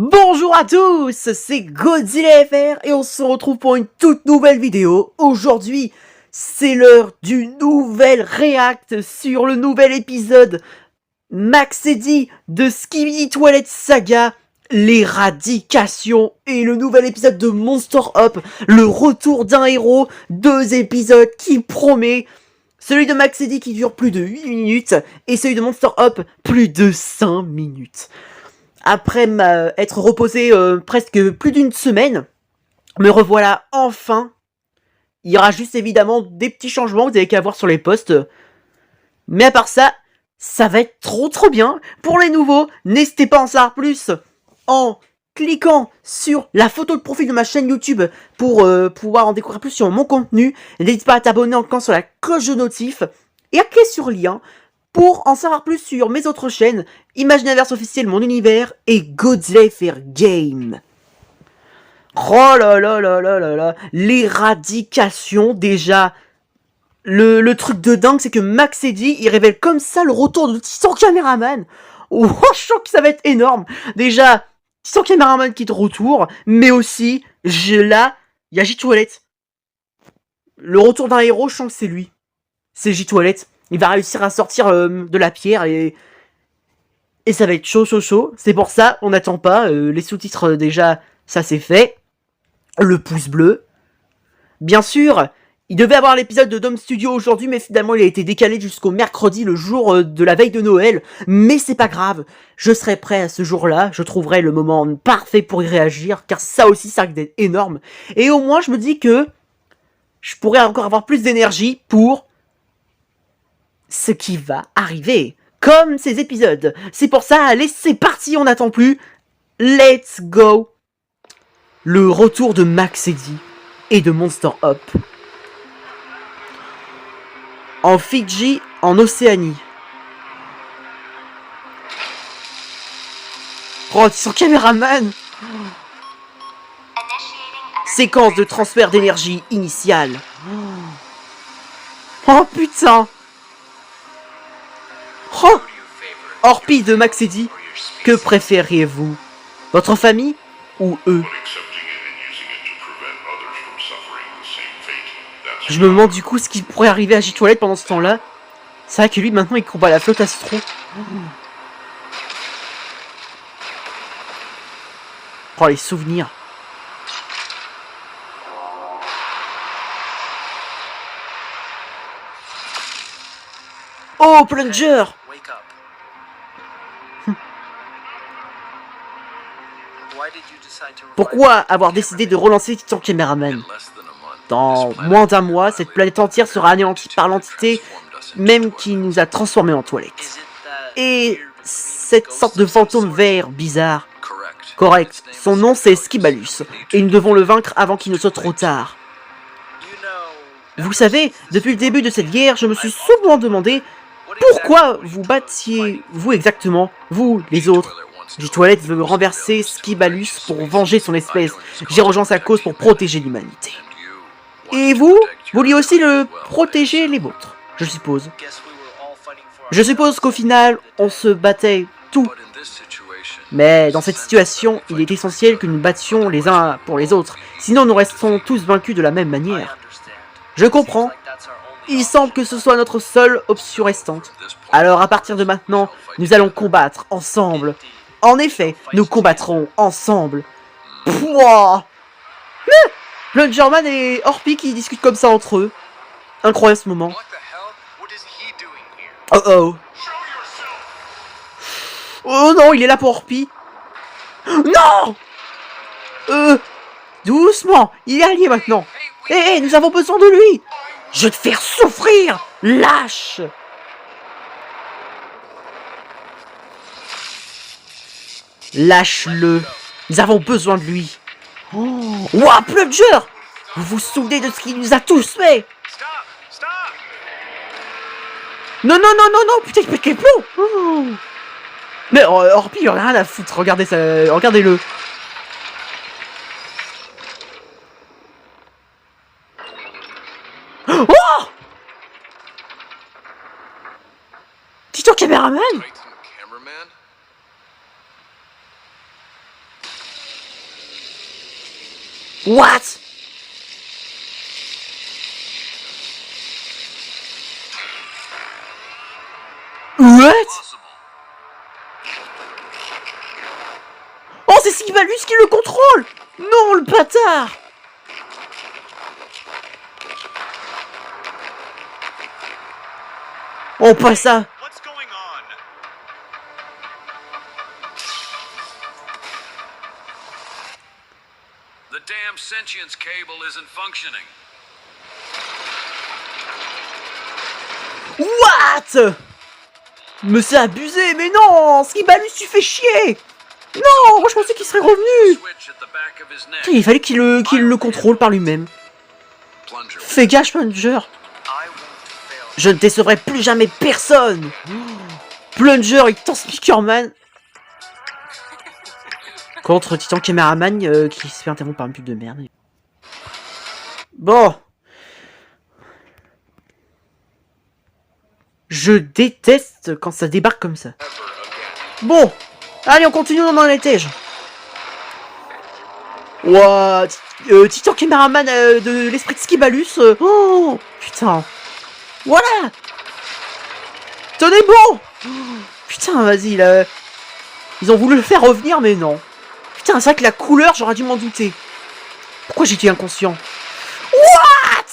Bonjour à tous, c'est Godzilla FR et on se retrouve pour une toute nouvelle vidéo. Aujourd'hui, c'est l'heure du nouvel react sur le nouvel épisode Max Eddy de Skibidi Toilet Saga, l'éradication et le nouvel épisode de Monster Up, le retour d'un héros, 2 épisodes qui promet. Celui de Max Eddy qui dure plus de 8 minutes et celui de Monster Up plus de 5 minutes. Après m'être reposé presque plus d'une semaine, me revoilà enfin. Il y aura juste évidemment des petits changements, vous avez qu'à voir sur les posts. Mais à part ça, ça va être trop bien. Pour les nouveaux, n'hésitez pas à en savoir plus en cliquant sur la photo de profil de ma chaîne YouTube pour pouvoir en découvrir plus sur mon contenu. N'hésite pas à t'abonner en cliquant sur la cloche de notif et à cliquer sur le lien pour en savoir plus sur mes autres chaînes, Imaginaverse officiel, mon univers et Godzilla FR Game. Oh là là là là là là, l'éradication déjà. Le truc de dingue, c'est que Max Eddy, il révèle comme ça le retour de Titan Caméraman. Oh, je sens que ça va être énorme. Déjà, Titan Caméraman qui est de retour, mais aussi, là, il y a J-Toilette. Le retour d'un héros, je sens que c'est lui. C'est J-Toilette. Il va réussir à sortir de la pierre et ça va être chaud. C'est pour ça, on n'attend pas. Les sous-titres, déjà, ça c'est fait. Le pouce bleu. Bien sûr, il devait avoir l'épisode de Dome Studio aujourd'hui, mais finalement il a été décalé jusqu'au mercredi, le jour de la veille de Noël. Mais c'est pas grave, je serai prêt à ce jour-là. Je trouverai le moment parfait pour y réagir, car ça aussi, ça risque d'être énorme. Et au moins, je me dis que je pourrais encore avoir plus d'énergie pour ce qui va arriver, comme ces épisodes. C'est pour ça, allez, c'est parti, on n'attend plus. Let's go. Le retour de Max Eddy et de Monster Up. En Fidji, en Océanie. Oh, son caméraman. Séquence de transfert d'énergie initiale. Oh putain. Oh! Orpi de Max Eddy, que préfériez-vous? Votre famille ou eux? Je me demande du coup ce qui pourrait arriver à J-Toilette pendant ce temps-là. C'est vrai que lui maintenant il combat la flotte Astro. Oh les souvenirs. Oh Plunger. Pourquoi avoir décidé de relancer Titan Caméraman? Dans moins d'un mois, cette planète entière sera anéantie par l'entité même qui nous a transformés en toilettes. Et cette sorte de fantôme vert bizarre. Correct, son nom c'est Skibalus, et nous devons le vaincre avant qu'il ne soit trop tard. Vous savez, depuis le début de cette guerre, je me suis souvent demandé pourquoi vous battiez, vous exactement, vous, les autres. J-Toilette veut renverser Skibalus pour venger son espèce. J'ai rejoint sa cause pour protéger l'humanité. Et vous vouliez aussi le protéger les vôtres, je suppose. Je suppose qu'au final, on se battait tout. Mais dans cette situation, il est essentiel que nous battions les uns pour les autres. Sinon, nous restons tous vaincus de la même manière. Je comprends. Il semble que ce soit notre seule option restante. Alors à partir de maintenant, nous allons combattre ensemble. En effet, nous combattrons ensemble. Pouah! Plungerman et Orpi qui discutent comme ça entre eux. Incroyable ce moment. Oh oh. Oh non, il est là pour Orpi. Non! Doucement, il est allié maintenant. Hé, nous avons besoin de lui. Je vais te faire souffrir, lâche. Lâche-le. Nous avons besoin de lui. Oh. Ouah, Plunger! Vous vous souvenez de ce qu'il nous a tous fait? Non, putain, il pète les plombs. Oh. Mais Orpi, il a rien à foutre, regardez ça, regardez-le. Oh! Titan Caméraman? What? What? Oh, c'est Skibalus qui le contrôle! Non, le bâtard! Oh, pas ça! The damn sentience cable isn't functioning. What? Mais c'est abusé, mais non! Skibalus, tu fais chier! Non, moi je pensais qu'il serait revenu! Il fallait qu'il le contrôle par lui-même. Fais gaffe, Plunger! Je ne décevrai plus jamais personne! Plunger et Titan Speakerman contre Titan Cameraman qui se fait interrompre par une pub de merde. Bon. Je déteste quand ça débarque comme ça. Bon. Allez, on continue dans l'étage. Ouah, Titan Cameraman de l'esprit de Skibalus. Oh, putain. Voilà. Tenez bon. Putain, vas-y, là. Ils ont voulu le faire revenir, mais non. Putain, c'est vrai que la couleur, j'aurais dû m'en douter. Pourquoi j'étais inconscient? What?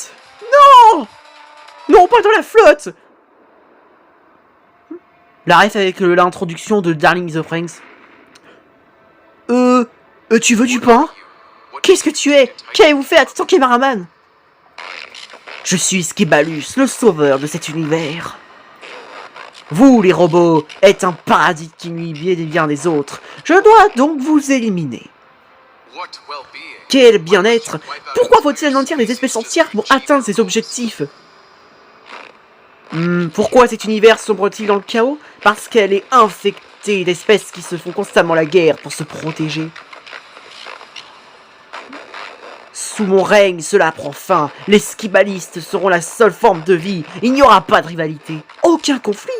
Non. Non, pas dans la flotte. La ref avec l'introduction de Darling the Franxx. Tu veux du pain? Qu'est-ce que tu es? Qu'avez-vous fait à Titan Cameraman? Je suis Skibalus, le sauveur de cet univers. Vous, les robots, êtes un paradis qui nuit bien des autres. Je dois donc vous éliminer. Quel bien-être! Pourquoi faut-il anéantir des espèces entières pour atteindre ses objectifs? Pourquoi cet univers sombre-t-il dans le chaos? Parce qu'elle est infectée d'espèces qui se font constamment la guerre pour se protéger. Sous mon règne, cela prend fin. Les skibalistes seront la seule forme de vie. Il n'y aura pas de rivalité. Aucun conflit.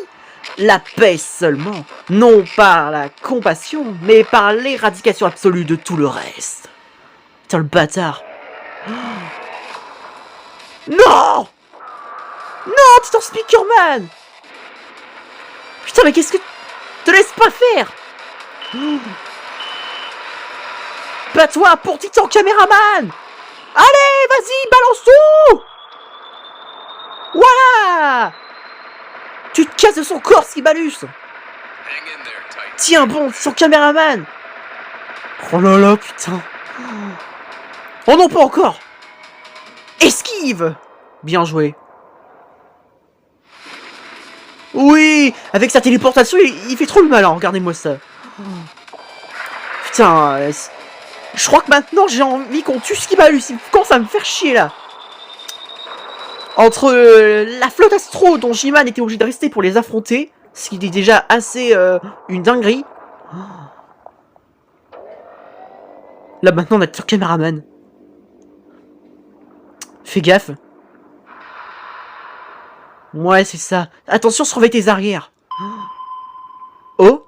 La paix seulement. Non par la compassion, mais par l'éradication absolue de tout le reste. Putain, le bâtard. Non! Non, Titan Speakerman! Putain, mais qu'est-ce que... Te laisse pas faire! Bats-toi pour Titan Cameraman! Allez, vas-y, balance tout! Voilà! Tu te casses de son corps, Skibalus! Tiens bon, Titan Cameraman! Oh là là, putain! Oh non, pas encore! Esquive! Bien joué. Oui, avec sa téléportation, il fait trop le malin, regardez-moi ça. Putain, je crois que maintenant j'ai envie qu'on tue Skibalus, il commence à me faire chier là. Entre la flotte Astro dont J-Man était obligé de rester pour les affronter, ce qui est déjà assez une dinguerie. Là maintenant on a le Cameraman. Fais gaffe. Ouais, c'est ça. Attention, surveille tes arrières. Oh!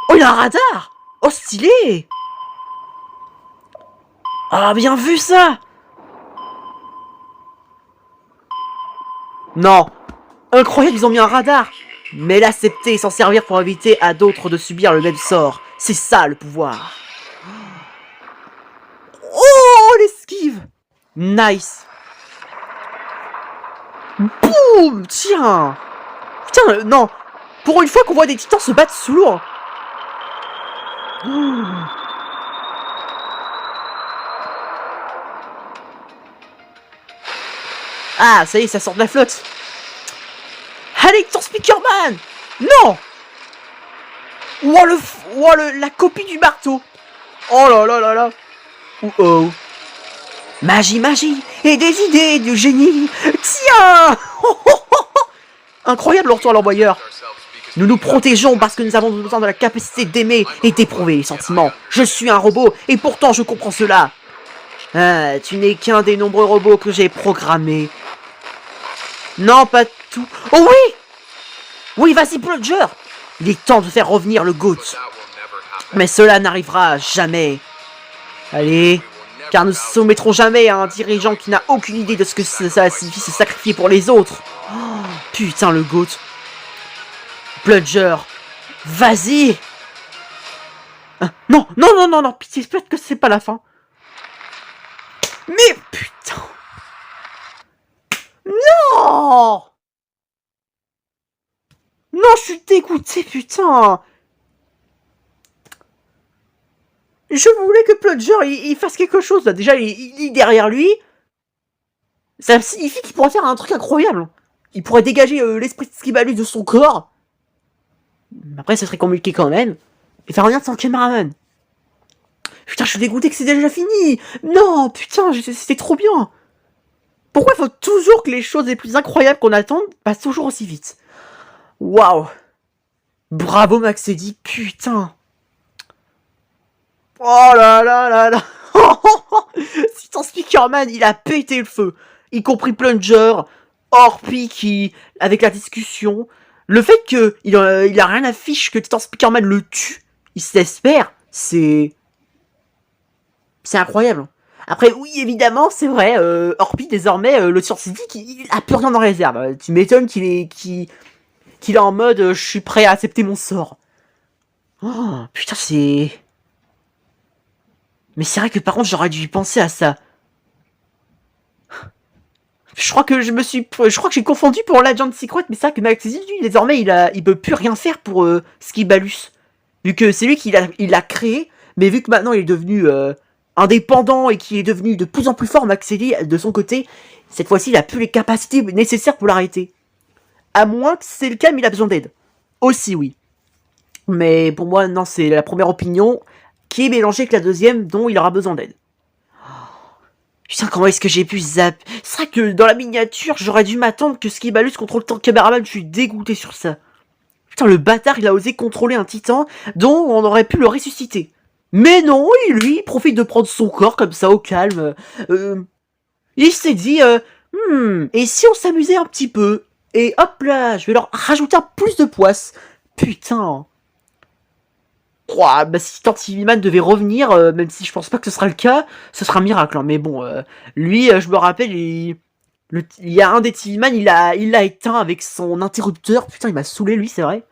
Oh, il y a un radar! Oh, stylé! Ah, bien vu ça! Non! Incroyable, ils ont mis un radar! Mais l'accepter et s'en servir pour éviter à d'autres de subir le même sort. C'est ça, le pouvoir. Oh, l'esquive! Nice! Boum! Tiens! Putain, non! Pour une fois qu'on voit des titans se battre sous l'eau! Ah, ça y est, ça sort de la flotte! Allez, Titan Speakerman! Non! Oh, la copie du marteau! Oh là là là là! Oh! Magie, magie! Et des idées de génie! Tiens! Incroyable le retour à l'envoyeur! Nous nous protégeons parce que nous avons besoin de la capacité d'aimer et d'éprouver les sentiments. Je suis un robot et pourtant je comprends cela. Ah, tu n'es qu'un des nombreux robots que j'ai programmés. Non, pas tout. Oh oui! Oui, vas-y, Plunger! Il est temps de faire revenir le GOAT. Mais cela n'arrivera jamais. Allez, car nous ne soumettrons jamais à un dirigeant qui n'a aucune idée de ce que ça signifie se sacrifier pour les autres. Oh, putain, le GOAT. Pludger, vas-y. Non, non, non, non, non, pitié, peut-être que c'est pas la fin. Mais putain. Non. Non, je suis dégoûté, putain. Je voulais que Pludger il fasse quelque chose là. Déjà, il est derrière lui. Ça signifie qu'il pourrait faire un truc incroyable. Il pourrait dégager l'esprit de Skibalus de son corps. Après, ça serait compliqué quand même. Et faire rien de son cameraman. Putain, je suis dégoûté que c'est déjà fini. Non, putain, c'était trop bien. Pourquoi il faut toujours que les choses les plus incroyables qu'on attende passent toujours aussi vite? Waouh. Bravo Max Eddy, putain. Oh là là là là. Titan Speakerman, il a pété le feu. Y compris Plunger, Orpi qui, avec la discussion, le fait que il a rien à fiche que Titan Speakerman le tue, il s'espère, c'est incroyable. Après, oui, évidemment, c'est vrai, Orpi, désormais, le scientifique, il a plus rien en réserve. Tu m'étonnes qu'il est en mode, je suis prêt à accepter mon sort. Oh, putain, c'est... Mais c'est vrai que par contre, j'aurais dû y penser à ça. Je crois que j'ai confondu pour l'Agent Secret, mais c'est vrai que Max Eddy, lui, désormais, il peut plus rien faire pour Skibalus. Vu que c'est lui qui l'a créé, mais vu que maintenant il est devenu indépendant et qu'il est devenu de plus en plus fort, Max Eddy, de son côté, cette fois-ci, il a plus les capacités nécessaires pour l'arrêter. À moins que c'est le cas, mais il a besoin d'aide. Aussi, oui. Mais pour moi, non, c'est la première opinion qui est mélangée avec la deuxième, dont il aura besoin d'aide. Putain, comment est-ce que j'ai pu zap? C'est vrai que dans la miniature, j'aurais dû m'attendre que Skibalus contrôle le cameraman, je suis dégoûté sur ça. Putain, le bâtard, il a osé contrôler un titan dont on aurait pu le ressusciter. Mais non, lui, il profite de prendre son corps comme ça, au calme. Il s'est dit, et si on s'amusait un petit peu? Et hop là, je vais leur rajouter un plus de poisse. Putain. Oh, bah si Tantiviman devait revenir, même si je pense pas que ce sera le cas, ce sera un miracle. Hein. Mais bon, lui, je me rappelle, il y a un des TV-Man, il l'a éteint avec son interrupteur. Putain, il m'a saoulé, lui, c'est vrai.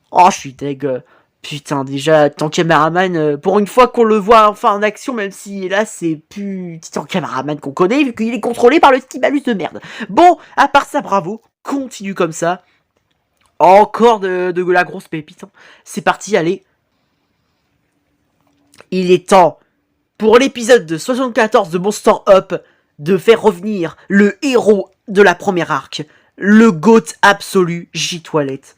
Oh, je suis deg. Putain, déjà, Titan Cameraman, pour une fois qu'on le voit enfin en action, même si là, c'est plus Titan Cameraman qu'on connaît, vu qu'il est contrôlé par le Skibalus de merde. Bon, à part ça, bravo. Continue comme ça. Encore de la grosse pépite. Hein. C'est parti, allez. Il est temps, pour l'épisode de 74 de Monster Up, de faire revenir le héros de la première arc, le GOAT absolu, J-Toilette.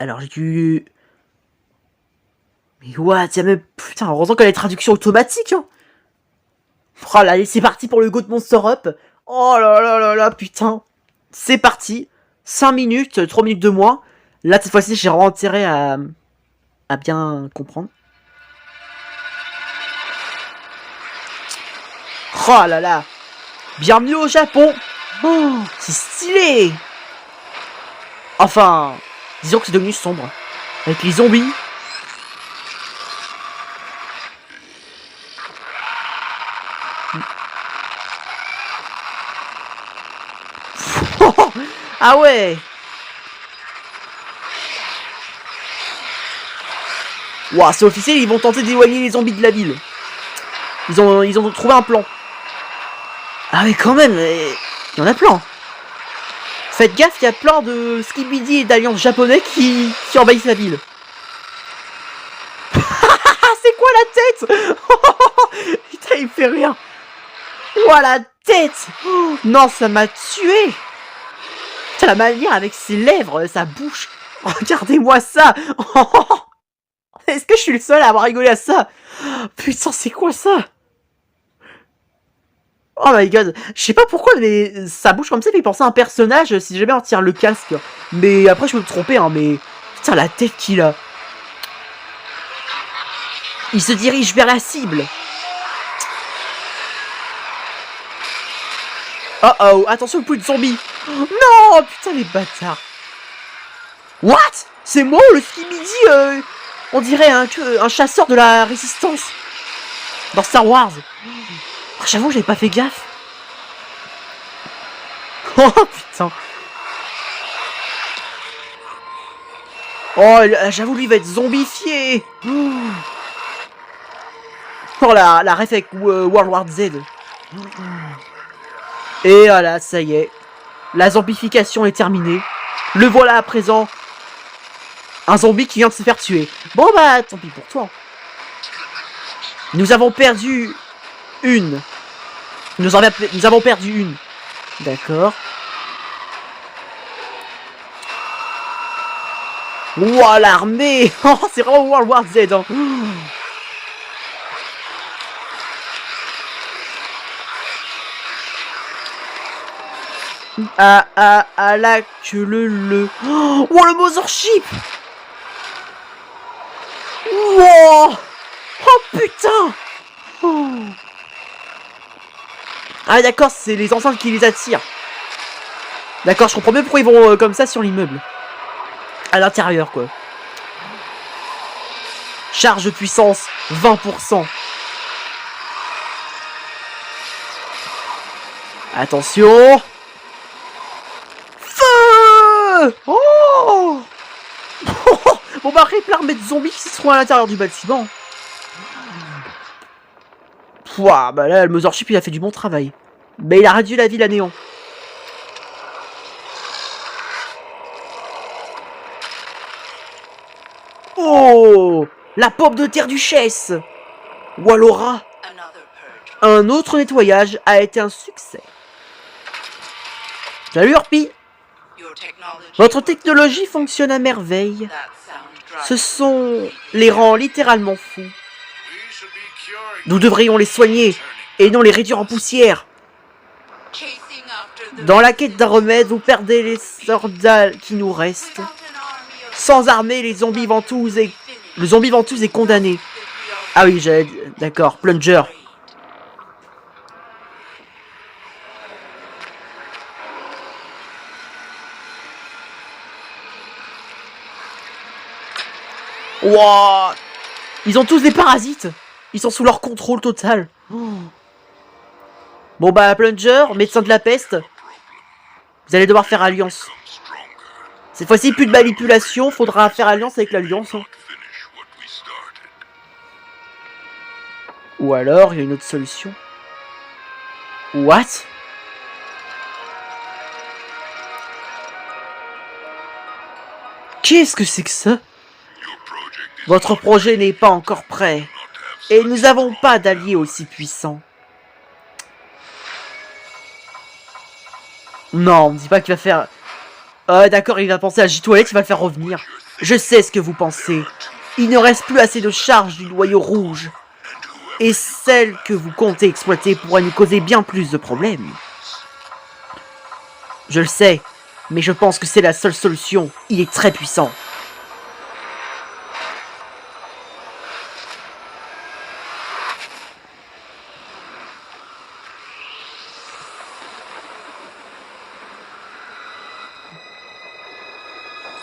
Alors j'ai dû... Mais what, y'a même... Putain, heureusement qu'il y a les traductions automatiques, hein. Oh là, allez, c'est parti pour le GOAT Monster Up. Oh là là là là, putain. C'est parti. 5 minutes, 3 minutes de moins. Là, cette fois-ci, j'ai vraiment intérêt à bien comprendre. Oh là là. Bienvenue au Japon. Oh, c'est stylé. Enfin, disons que c'est devenu sombre. Avec les zombies. Ah ouais. Ouah, c'est officiel, ils vont tenter d'éloigner les zombies de la ville. Ils ont trouvé un plan. Ah mais quand même, il y en a plein. Faites gaffe, il y a plein de Skibidi et d'alliances japonais qui envahissent la ville. C'est quoi la tête? Putain, il me fait rire. Ouah, la tête. Non, ça m'a tué. Putain, la manière avec ses lèvres, sa bouche. Regardez-moi ça. Est-ce que je suis le seul à avoir rigolé à ça? Putain, c'est quoi ça? Oh my god. Je sais pas pourquoi, mais sa bouche comme ça fait penser à un personnage si jamais on tire le casque. Mais après, je peux me tromper, hein, mais... Putain, la tête qu'il a. Il se dirige vers la cible. Oh oh, attention, le poulet de zombie. Non, putain, les bâtards. What? C'est moi ou le Skibidi on dirait un chasseur de la résistance. Dans Star Wars. Oh, j'avoue, j'avais pas fait gaffe. Oh putain. Oh, j'avoue, lui, il va être zombifié. Oh, la ref avec World War Z. Et voilà, ça y est. La zombification est terminée. Le voilà à présent. Un zombie qui vient de se faire tuer. Bon bah, tant pis pour toi. Nous avons perdu une. Nous avons perdu une. D'accord. Ouah, l'armée. Oh, c'est vraiment World War Z. Hein. La queue le. Oh, le Mothership. Wow. Oh putain. Oh. Ah d'accord, c'est les enceintes qui les attirent. D'accord, je comprends mieux pourquoi ils vont comme ça sur l'immeuble. À l'intérieur, quoi. Charge de puissance, 20%. Attention. Feu. Oh. Bon bah après, l'armée de zombies qui se trouvent à l'intérieur du bâtiment. Pouah, bah là, le Mothership, il a fait du bon travail. Mais il a réduit la ville à néant. Oh, la pomme de terre duchesse. Wallora. Un autre nettoyage a été un succès. Salut Orpi. Votre technologie fonctionne à merveille. Ce sont les rend littéralement fous. Nous devrions les soigner et non les réduire en poussière. Dans la quête d'un remède, vous perdez les soldats qui nous restent. Sans armée, le zombie ventouse est condamné. Ah oui, d'accord, Plunger. Wow. Ils ont tous des parasites. Ils sont sous leur contrôle total. Oh. Bon bah, Plunger, médecin de la peste. Vous allez devoir faire alliance. Cette fois-ci, plus de manipulation. Faudra faire alliance avec l'alliance. Hein. Ou alors, il y a une autre solution. What? Qu'est-ce que c'est que ça? Votre projet n'est pas encore prêt. Et nous n'avons pas d'alliés aussi puissants. Non, on ne dit pas qu'il va faire... d'accord, il va penser à J-Toilette, il va le faire revenir. Je sais ce que vous pensez. Il ne reste plus assez de charge du noyau rouge. Et celle que vous comptez exploiter pourrait nous causer bien plus de problèmes. Je le sais, mais je pense que c'est la seule solution. Il est très puissant.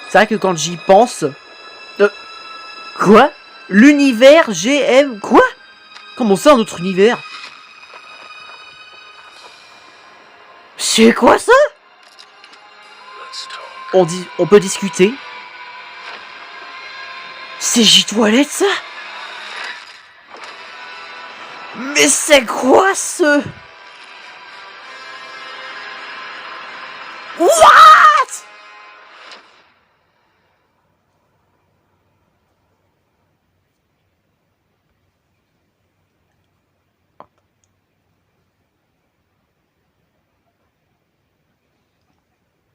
C'est vrai que quand j'y pense... Quoi? L'univers GM... Quoi? Comment ça, un autre univers? C'est quoi ça? On peut discuter. C'est J-Toilette, ça? Mais c'est quoi ce... What?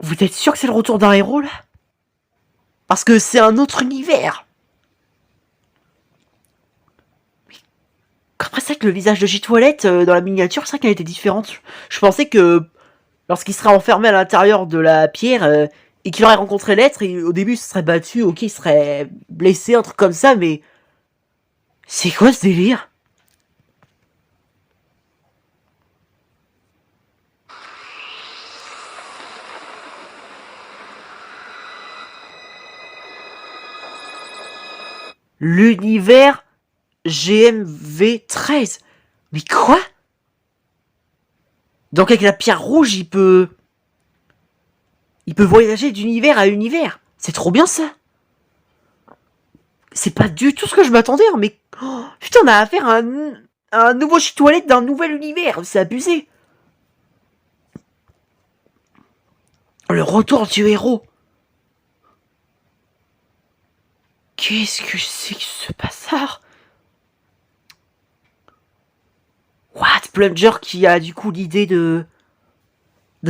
Vous êtes sûr que c'est le retour d'un héros, là? Parce que c'est un autre univers. Après, c'est vrai que le visage de J-Toilette, dans la miniature, c'est vrai qu'elle était différente. Je pensais que lorsqu'il serait enfermé à l'intérieur de la pierre, et qu'il aurait rencontré l'être, et au début, il se serait battu, ok, il serait blessé, un truc comme ça, mais... C'est quoi ce délire? L'univers GMV13. Mais quoi? Donc avec la pierre rouge, il peut voyager d'univers à univers. C'est trop bien ça. C'est pas du tout ce que je m'attendais, hein, mais... Oh, putain, on a affaire à un nouveau toilette d'un nouvel univers. C'est abusé. Le retour du héros. Qu'est-ce que c'est que ce bazar? What? Plunger qui a du coup l'idée de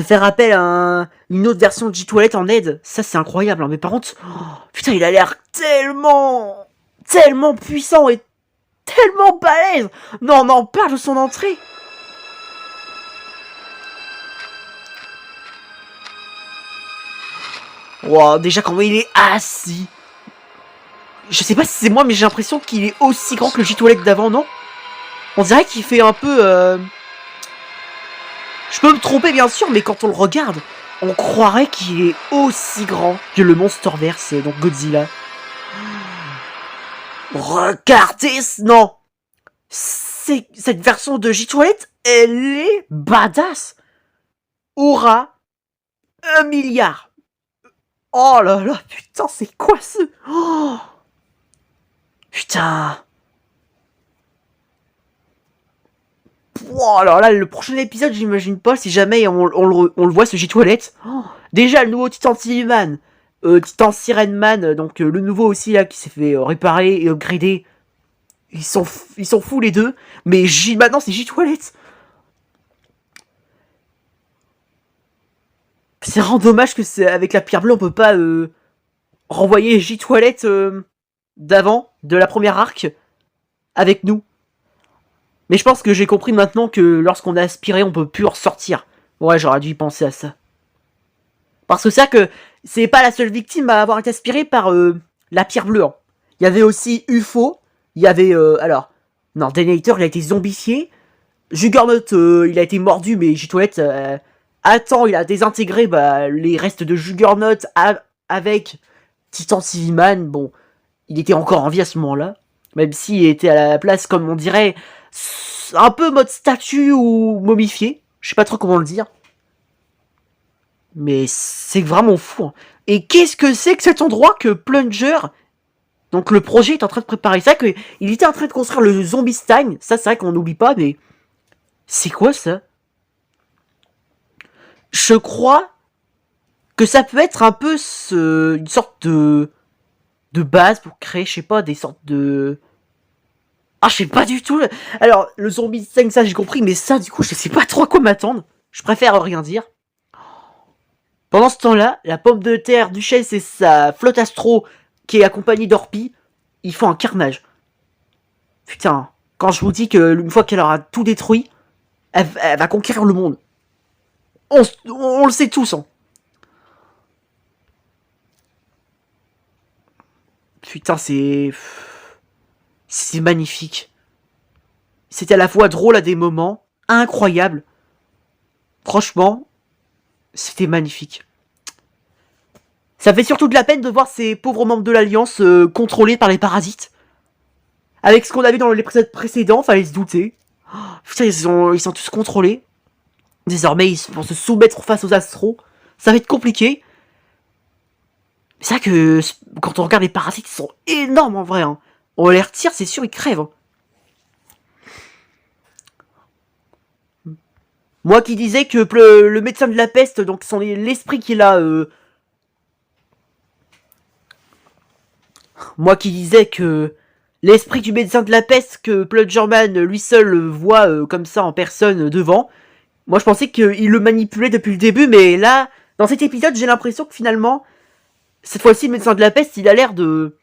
faire appel à une autre version de J-Toilette en aide. Ça, c'est incroyable. Hein. Mais par contre, oh, putain, il a l'air tellement puissant et tellement balèze. Non, on en parle de son entrée. Wow, déjà comment il est assis. Je sais pas si c'est moi, mais j'ai l'impression qu'il est aussi grand que le J-Toilette d'avant, non? On dirait qu'il fait un peu... Je peux me tromper bien sûr, mais quand on le regarde, on croirait qu'il est aussi grand que le Monsterverse, donc Godzilla. Regardez, non, cette version de J-Toilette, elle est badass. Aura 1 milliard. Oh là là, putain, c'est quoi ce... Oh putain. Oh, alors là, le prochain épisode, j'imagine pas si jamais on le voit ce J-Toilette. Oh, déjà, le nouveau Titan Siriman, Titan Siren Man, donc le nouveau aussi là qui s'est fait réparer et upgrader. Ils sont fous les deux. Mais maintenant, c'est J-Toilette. C'est vraiment dommage que c'est avec la pierre bleue, on peut pas renvoyer J-Toilette d'avant, de la première arc, avec nous. Mais je pense que j'ai compris maintenant que lorsqu'on a aspiré, on peut plus en ressortir. Ouais, j'aurais dû y penser à ça. Parce que c'est ça que c'est pas la seule victime à avoir été aspirée par la pierre bleue. Hein. Il y avait aussi UFO. Il y avait... alors... Non, Detonator, il a été zombifié. Juggernaut, il a été mordu, mais J-Toilette... attends, il a désintégré les restes de Juggernaut avec Titan Siriman. Bon, il était encore en vie à ce moment-là. Même s'il était à la place, comme on dirait... un peu mode statue ou momifié. Je sais pas trop comment le dire. Mais c'est vraiment fou. Hein. Et qu'est-ce que c'est que cet endroit que Plunger... Donc le projet est en train de préparer. C'est vrai qu'il était en train de construire le Zombie-Stein. Ça, c'est vrai qu'on n'oublie pas, mais... C'est quoi ça? Je crois que ça peut être un peu une sorte de base pour créer, je sais pas, des sortes de... Ah, je sais pas du tout. Alors, le zombie 5, ça j'ai compris, mais ça, du coup, je sais pas trop à quoi m'attendre. Je préfère rien dire. Pendant ce temps-là, la pomme de terre Duchesse et sa flotte astro, qui est accompagnée d'Orpi, ils font un carnage. Putain, quand je vous dis que une fois qu'elle aura tout détruit, elle va conquérir le monde. On le sait tous, hein. Putain, c'est magnifique. C'était à la fois drôle à des moments, incroyable. Franchement, c'était magnifique. Ça fait surtout de la peine de voir ces pauvres membres de l'Alliance contrôlés par les parasites. Avec ce qu'on a vu dans l'épisode précédent, fallait se douter. Oh, putain, ils sont tous contrôlés. Désormais, ils vont se soumettre face aux astros. Ça va être compliqué. C'est vrai que quand on regarde les parasites, ils sont énormes en vrai. Hein. On les retire, c'est sûr, ils crèvent. Moi qui disais que le médecin de la peste, donc l'esprit qu'il a... Moi qui disais que l'esprit du médecin de la peste que Plungerman lui seul voit comme ça en personne devant, moi je pensais qu'il le manipulait depuis le début, mais là, dans cet épisode, j'ai l'impression que finalement, cette fois-ci, le médecin de la peste, il a l'air de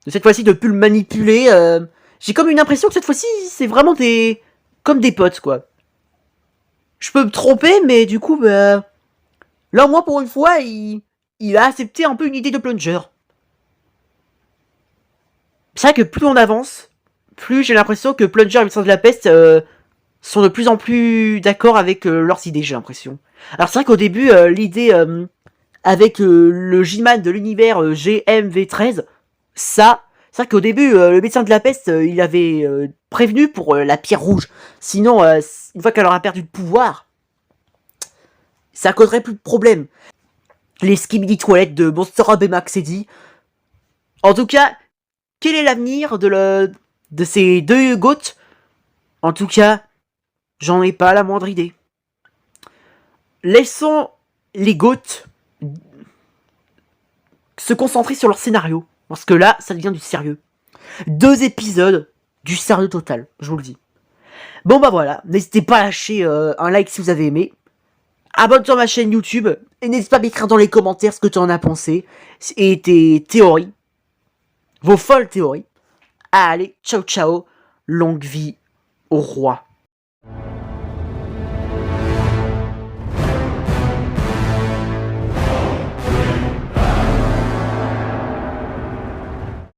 cette fois-ci de plus le manipuler. J'ai comme une impression que cette fois-ci, c'est vraiment comme des potes, quoi. Je peux me tromper, mais du coup, là, moi, pour une fois, il a accepté un peu une idée de Plunger. C'est vrai que plus on avance, plus j'ai l'impression que Plunger et le médecin de la peste sont de plus en plus d'accord avec leurs idées, j'ai l'impression. Alors c'est vrai qu'au début, l'idée avec le J-Man de l'univers GMV13, ça, C'est vrai qu'au début, le médecin de la peste, il avait prévenu pour la pierre rouge. Sinon, une fois qu'elle aura perdu le pouvoir, ça causerait plus de problèmes. Les skibidi toilettes de Monster Hub et Max dit. En tout cas, quel est l'avenir de ces deux goths? En tout cas, j'en ai pas la moindre idée. Laissons les goths se concentrer sur leur scénario. Parce que là, ça devient du sérieux. 2 épisodes, du sérieux total, je vous le dis. Bon bah voilà, n'hésitez pas à lâcher un like si vous avez aimé. Abonne-toi à ma chaîne YouTube. Et n'hésite pas à m'écrire dans les commentaires ce que tu en as pensé. Et tes théories. Vos folles théories. Allez, ciao ciao. Longue vie au roi.